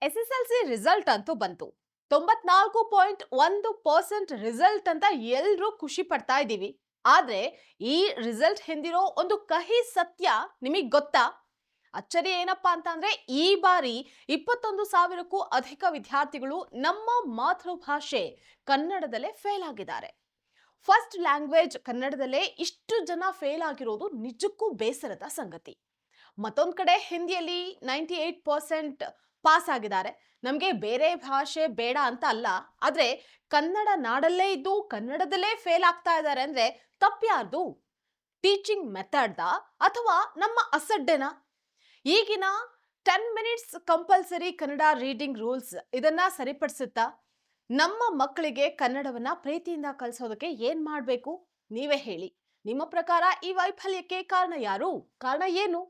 SSLC result ಅಂತೂ ಬಂತು. 94.1% result ಅಂತ ಎಲ್ಲರೂ ಖುಷಿ ಪಡ್ತಾ ಇದ್ದೀವಿ. ಆದ್ರೆ ಈ ರಿಸಲ್ಟ್ ಹಿಂದಿರೋ ಒಂದು ಕಹಿ ಸತ್ಯ ನಿಮಗೆ ಗೊತ್ತಾ? ಅಚ್ಚರಿ ಏನಪ್ಪಾ ಅಂತಂದ್ರೆ ಈ ಬಾರಿ 21,000ಕ್ಕೂ ಅಧಿಕ ವಿದ್ಯಾರ್ಥಿಗಳು ನಮ್ಮ ಮಾತೃಭಾಷೆ ಕನ್ನಡದಲ್ಲೇ ಫೇಲ್ ಆಗಿದ್ದಾರೆ. ಫಸ್ಟ್ ಲ್ಯಾಂಗ್ವೇಜ್ ಕನ್ನಡದಲ್ಲೇ ಇಷ್ಟು ಜನ ಫೇಲ್ ಆಗಿರೋದು ನಿಜಕ್ಕೂ ಬೇಸರದ ಸಂಗತಿ. ಮತ್ತೊಂದ್ ಕಡೆ ಹಿಂದಿಯಲ್ಲಿ 98% ಪಾಸ್ ಆಗಿದ್ದಾರೆ. ನಮಗೆ ಬೇರೆ ಭಾಷೆ ಬೇಡ ಅಂತ ಅಲ್ಲ, ಆದ್ರೆ ಕನ್ನಡ ನಾಡಲ್ಲೇ ಇದ್ದು ಕನ್ನಡದಲ್ಲೇ ಫೇಲ್ ಆಗ್ತಾ ಇದ್ದಾರೆ ಅಂದ್ರೆ ತಪ್ಪ್ಯಾರ್ದು? ಟೀಚಿಂಗ್ ಮೆಥಡ್ದ ಅಥವಾ ನಮ್ಮ ಅಸಡ್ಡೆನಾ? ಈಗಿನ 10 minutes compulsory Kannada reading rules ಇದನ್ನ ಸರಿಪಡಿಸುತ್ತಾ? ನಮ್ಮ ಮಕ್ಕಳಿಗೆ ಕನ್ನಡವನ್ನ ಪ್ರೀತಿಯಿಂದ ಕಲಿಸೋದಕ್ಕೆ ಏನ್ ಮಾಡ್ಬೇಕು? ನೀವೇ ಹೇಳಿ. ನಿಮ್ಮ ಪ್ರಕಾರ ಈ ವೈಫಲ್ಯಕ್ಕೆ ಕಾರಣ ಯಾರು? ಕಾರಣ ಏನು?